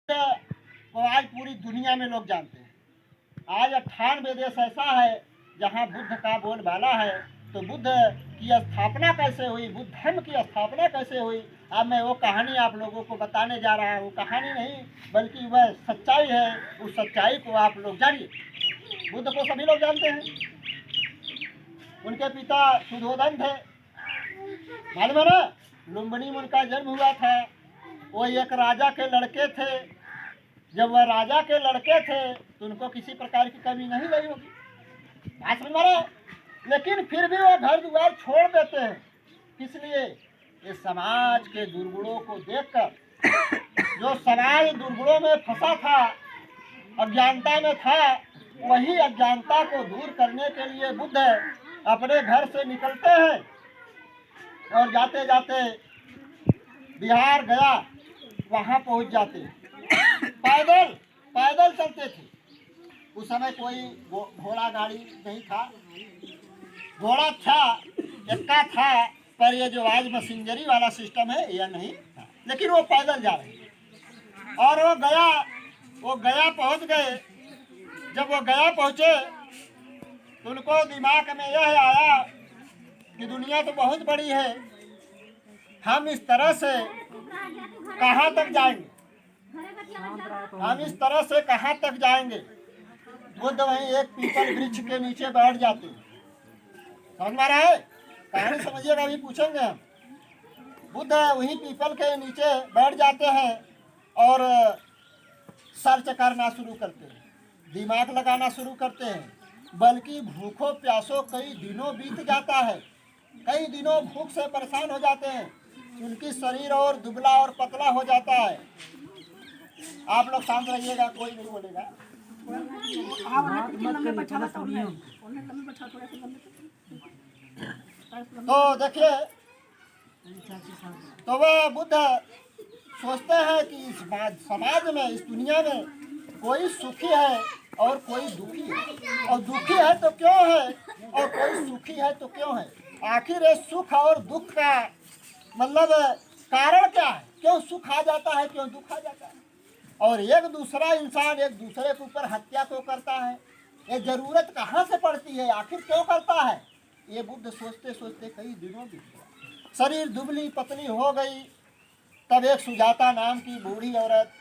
को आज पूरी दुनिया में लोग जानते हैं। आज 98 देश ऐसा है जहाँ बुद्ध का बोलबाला है। तो बुद्ध की स्थापना कैसे हुई, बुद्ध धर्म की स्थापना कैसे हुई, अब मैं वो कहानी आप लोगों को बताने जा रहा हूँ। कहानी नहीं बल्कि वह सच्चाई है। उस सच्चाई को आप लोग जानिए। बुद्ध को सभी लोग जानते हैं। उनके पिता सुधोधन थे, मालूम है ना। लुम्बिनी में उनका जन्म हुआ था। वो एक राजा के लड़के थे। जब वह राजा के लड़के थे तो उनको किसी प्रकार की कमी नहीं लगी होगी, बात समझ में। लेकिन फिर भी वो घर द्वार छोड़ देते हैं। किस लिए? ये समाज के दुर्गुणों को देखकर। जो समाज दुर्गुणों में फंसा था, अज्ञानता में था, वही अज्ञानता को दूर करने के लिए बुद्ध अपने घर से निकलते हैं और जाते जाते बिहार गया, वहाँ पहुँच जाते। पैदल पैदल चलते थे। उस समय कोई घोड़ा गाड़ी नहीं था। घोड़ा था, एक्का था, पर ये जो आज मशीनरी वाला सिस्टम है यह नहीं था। लेकिन वो पैदल जा रहे थे। और वो गया पहुंच गए। जब वो गया पहुंचे तो उनको दिमाग में यह आया कि दुनिया तो बहुत बड़ी है, हम इस तरह से कहाँ तक जाएंगे, हम इस तरह से कहाँ तक जाएंगे। बुद्ध वहीं एक पीपल वृक्ष के नीचे बैठ जाते हैं। समझ में आ रहा है? कहानी समझिएगा, अभी पूछेंगे हम। बुद्ध वहीं पीपल के नीचे बैठ जाते हैं और सर्च करना शुरू करते हैं, दिमाग लगाना शुरू करते हैं। बल्कि भूखों प्यासों कई दिनों बीत जाता है। कई दिनों भूख से परेशान हो जाते हैं। उनकी शरीर और दुबला और पतला हो जाता है। आप लोग शांत रहिएगा, कोई नहीं बोलेगा। तो देखिए, तो वह बुद्ध सोचते हैं कि इस समाज में, इस दुनिया में कोई सुखी है और कोई दुखी है। और दुखी है तो क्यों है, और कोई सुखी है तो क्यों है। आखिर ये सुख और दुख का मतलब कारण क्या है? क्यों सुख आ जाता है, क्यों दुख आ जाता है? और एक दूसरा इंसान एक दूसरे के ऊपर हत्या क्यों करता है? ये जरूरत कहाँ से पड़ती है, आखिर क्यों करता है? ये बुद्ध सोचते सोचते कई दिनों बीत गए। शरीर दुबली पतली हो गई। तब एक सुजाता नाम की बूढ़ी औरत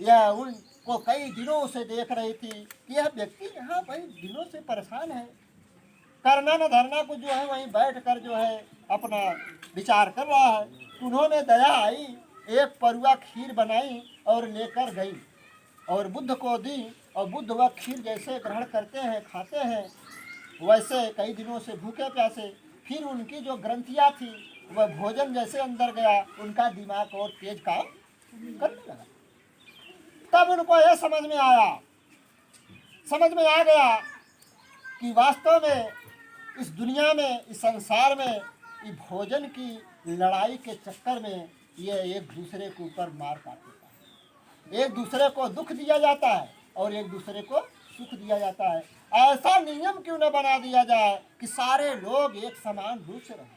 यह उनको कई दिनों से देख रही थी कि यह व्यक्ति यहाँ कई दिनों से परेशान है, करना न धरना कुछ जो है वहीं बैठ कर जो है अपना विचार कर रहा है। उन्होंने दया आई, एक परुआ खीर बनाई और लेकर गई और बुद्ध को दी। और बुद्ध वह खीर जैसे ग्रहण करते हैं, खाते हैं, वैसे कई दिनों से भूखे प्यासे। फिर उनकी जो ग्रंथियाँ थी वह भोजन जैसे अंदर गया, उनका दिमाग और तेज काम करने लगा। तब उनको यह समझ में आ गया कि वास्तव में इस दुनिया में, इस संसार में, इस भोजन की लड़ाई के चक्कर में ये एक दूसरे के ऊपर मार काट देता है। एक दूसरे को दुख दिया जाता है और एक दूसरे को सुख दिया जाता है। ऐसा नियम क्यों न बना दिया जाए कि सारे लोग एक समान रूप से रहें,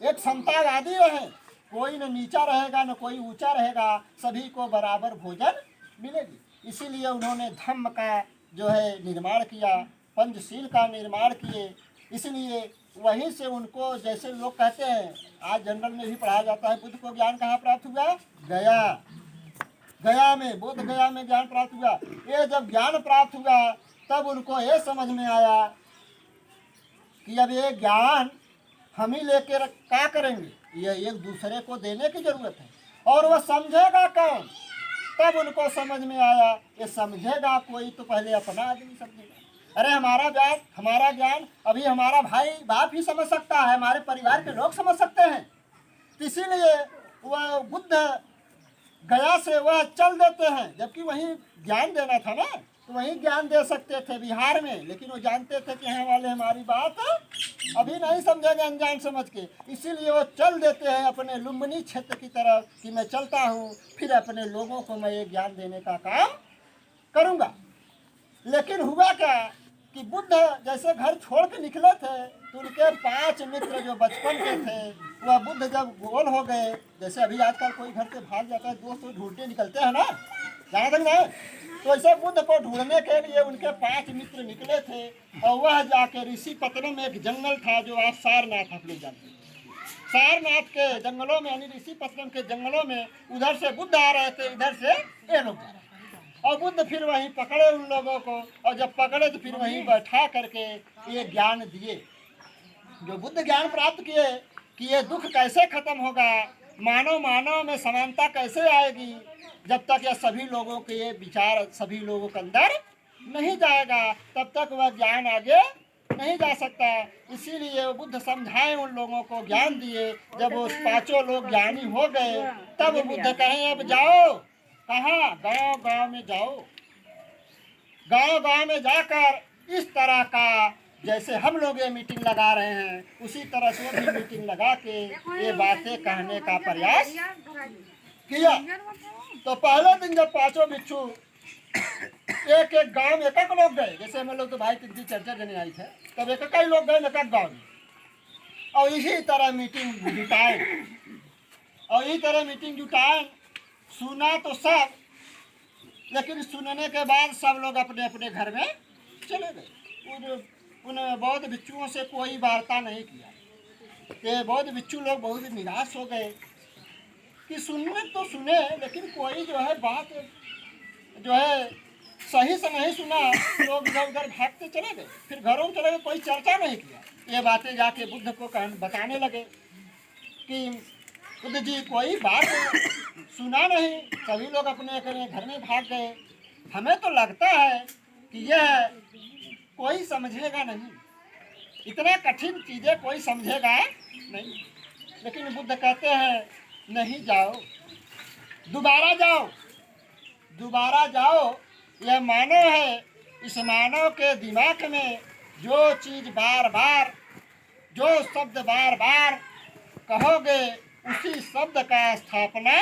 एक समतावादी रहें। कोई न नीचा रहेगा न कोई ऊंचा रहेगा, सभी को बराबर भोजन मिलेगी। इसीलिए उन्होंने धम्म का जो है निर्माण किया, पंचशील का निर्माण किए। इसलिए वहीं से उनको, जैसे लोग कहते हैं, आज जनरल में भी पढ़ाया जाता है, बुद्ध को ज्ञान कहाँ प्राप्त हुआ? गया में, बोध गया में ज्ञान प्राप्त हुआ। ये जब ज्ञान प्राप्त हुआ तब उनको ये समझ में आया कि अब ये ज्ञान हम ही लेकर क्या करेंगे, ये एक दूसरे को देने की जरूरत है। और वह समझेगा कौन? तब उनको समझ में आया, ये समझेगा कोई तो पहले अपना आदमी समझेगा। अरे हमारा ज्ञान अभी हमारा भाई बाप ही समझ सकता है, हमारे परिवार के लोग समझ सकते हैं। इसीलिए वह बुद्ध गया से वह चल देते हैं, जबकि वहीं ज्ञान देना था ना, तो वहीं ज्ञान दे सकते थे बिहार में। लेकिन वो जानते थे कि यहाँ वाले हमारी बात अभी नहीं समझेंगे अनजान समझ के। इसीलिए वो चल देते हैं अपने लुम्बिनी क्षेत्र की तरफ कि मैं चलता हूँ, फिर अपने लोगों को मैं ये ज्ञान देने का काम करूँगा। लेकिन हुआ क्या कि बुद्ध जैसे घर छोड़ के निकले थे तो उनके 5 मित्र जो बचपन के थे वह बुद्ध जब गोल हो गए, जैसे अभी आजकल कोई घर से भाग जाता है दोस्त तो ढूंढते निकलते हैं ना, जाना तक ना, तो ऐसे बुद्ध को ढूंढने के लिए उनके 5 मित्र निकले थे और वह जाके ऋषि पत्तनम में एक जंगल था जो आज सारनाथ आप लोग जानते हैं। सारनाथ के जंगलों में यानी ऋषि पत्तनम के जंगलों में उधर से बुद्ध आ रहे थे, इधर से ये लोग जा रहे थे और बुद्ध फिर वहीं पकड़े उन लोगों को और जब पकड़े तो फिर वहीं बैठा करके ये ज्ञान दिए, जो बुद्ध ज्ञान प्राप्त किए कि ये दुख कैसे खत्म होगा, मानव मानव में समानता कैसे आएगी, जब तक यह सभी लोगों के ये विचार सभी लोगों के अंदर नहीं जाएगा तब तक वह ज्ञान आगे नहीं जा सकता। इसीलिए वो बुद्ध समझाए उन लोगों को, ज्ञान दिए। जब वो 5 लोग ज्ञानी हो गए तब बुद्ध कहे अब जाओ, कहाँ, गांव गांव में जाओ, गांव गांव में जाकर इस तरह का जैसे हम लोग ये मीटिंग लगा रहे हैं उसी तरह से भी मीटिंग लगा के ये बातें कहने का प्रयास किया। तो पहले दिन जब 5 भिक्षु एक एक गांव में एक एक लोग गए, जैसे हम लोग तो भाई 3-4 जने आई थे, तब एक ही लोग गए एक एक गाँव में और इसी तरह मीटिंग जुटाए और इसी तरह मीटिंग जुटाए। सुना तो सब, लेकिन सुनने के बाद सब लोग अपने अपने घर में चले गए। उन बौद्ध भिक्षुओं से कोई वार्ता नहीं किया। ये बौद्ध भिक्षु लोग बहुत निराश हो गए कि सुनने तो सुने लेकिन कोई जो है बात जो है सही से नहीं सुना, लोग इधर उधर भागते चले गए, फिर घरों में चले गए, कोई चर्चा नहीं किया। ये बातें जाके बुद्ध को बताने लगे कि बुद्ध जी कोई बात सुना नहीं, सभी लोग अपने अपने घर में भाग गए, हमें तो लगता है कि यह कोई समझेगा नहीं, इतना कठिन चीज़ें कोई समझेगा नहीं। लेकिन बुद्ध कहते हैं नहीं, जाओ, दोबारा जाओ, दोबारा जाओ। यह मानव है, इस मानव के दिमाग में जो चीज़ बार बार, जो शब्द बार बार कहोगे उसी शब्द का स्थापना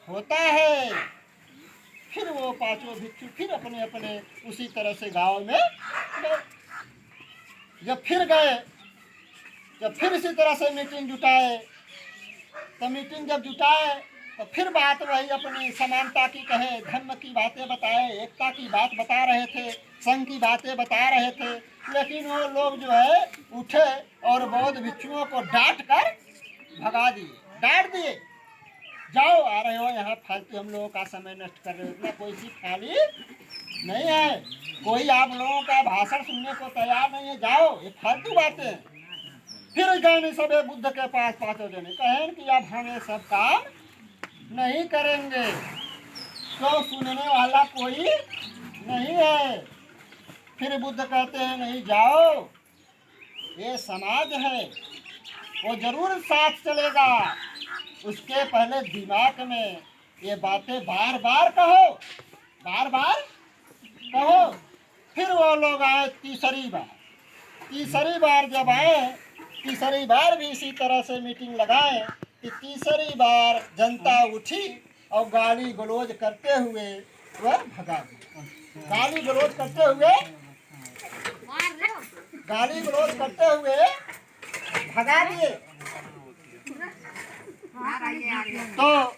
होता है। फिर वो 5 भिक्षु फिर अपने अपने उसी तरह से गांव में गए। जब फिर गए, जब फिर इसी तरह से मीटिंग जुटाए, तो मीटिंग जब जुटाए तो फिर बात वही अपनी समानता की कहे, धर्म की बातें बताए, एकता की बात बता रहे थे, संघ की बातें बता रहे थे। लेकिन वो लोग जो है उठे और बौद्ध भिक्षुओं को डांट कर भगा दिए, डांट दिए, जाओ, आ रहे हो यहाँ फालतू हम लोगों का समय नष्ट कर रहे हो, इतना कोई चीज खाली नहीं है, कोई आप लोगों का भाषण सुनने को तैयार नहीं है, जाओ, ये फालतू बातें। फिर गए सब बुद्ध के पास 5 जने, कहें कि अब हम ये सब काम नहीं करेंगे, तो सुनने वाला कोई नहीं है। फिर बुद्ध कहते हैं नहीं, जाओ, ये समाज है, वो जरूर साथ चलेगा, उसके पहले दिमाग में ये बातें बार बार कहो, बार बार कहो। फिर वो लोग आए तीसरी बार, तीसरी बार जब आए, तीसरी बार भी इसी तरह से मीटिंग लगाए कि तीसरी बार जनता उठी और गाली गलौज करते हुए वह भगा गई। गाली गलौज करते हुए, गाली गलौज करते हुए भगा दिए। तो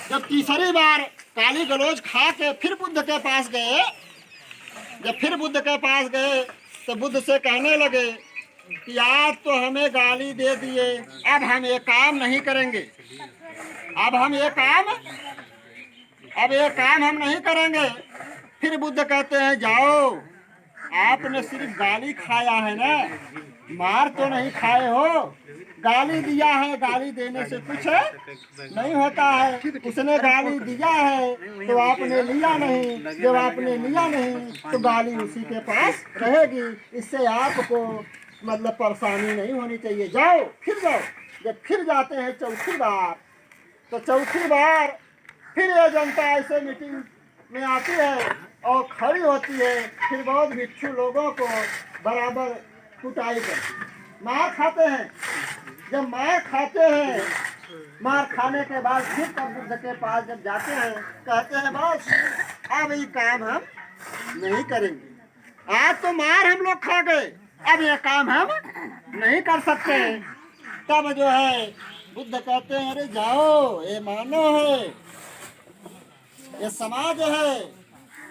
जब तीसरी बार गाली गलौज खा के फिर बुद्ध के पास गए, जब फिर बुद्ध के पास गए तो बुद्ध से कहने लगे कि आज तो हमें गाली दे दिए, अब हम ये काम नहीं करेंगे, अब हम ये काम हम नहीं करेंगे। फिर बुद्ध कहते हैं जाओ, आपने सिर्फ गाली खाया है ना, मार तो नहीं खाए हो, गाली दिया है, गाली देने से कुछ नहीं होता है। उसने गाली दिया है तो आपने लिया नहीं, जब आपने लिया नहीं तो गाली उसी के पास रहेगी, इससे आपको मतलब परेशानी नहीं होनी चाहिए, जाओ, फिर जाओ। जब फिर जाते हैं चौथी बार, तो चौथी बार फिर ये जनता ऐसे मीटिंग में आती है और खड़ी होती है, फिर बहुत भिक्षु लोगों को बराबर कुटाई करती, मार खाते हैं। जब मार खाते हैं, मार खाने के बाद फिर तब बुद्ध के पास जब जाते हैं, कहते हैं बस अब ये काम हम नहीं करेंगे, आज तो मार हम लोग खा गए, अब ये काम हम नहीं कर सकते। तब जो है बुद्ध कहते हैं अरे जाओ, ये मानव है, ये समाज है,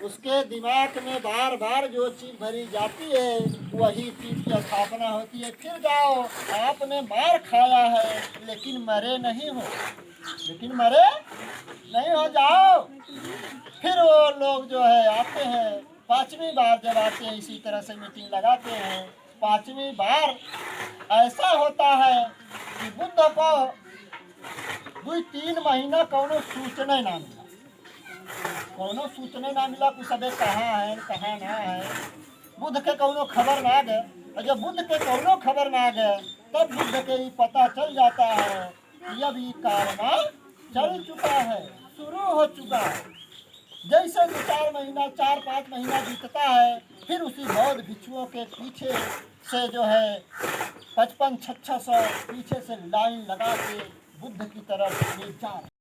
उसके दिमाग में बार बार जो चीज भरी जाती है वही चीज की स्थापना होती है। फिर जाओ, आपने मार खाया है लेकिन मरे नहीं हो, लेकिन मरे नहीं हो, जाओ। फिर वो लोग जो है आते हैं, पांचवी बार जब आते हैं इसी तरह से मीटिंग लगाते हैं, पांचवी बार ऐसा होता है कि बुद्ध को 2-3 महीना कोनो सूचना ना मिला, कोनो सूचना ना मिला कि सबे कहाँ है कहाँ ना है, बुद्ध के कोनो खबर ना गए। और जब बुद्ध के कोनो खबर ना गए तब बुद्ध के ही पता चल जाता है कि अब ये कारवा चल चुका है, शुरू हो चुका है। जैसे 2-4 महीना 4-5 महीना बीतता है, फिर उसी बौद्ध भिक्षुओं के पीछे से जो है 55-600 पीछे से लाइन लगा के बुद्ध की तरफ ले जा रहे हैं।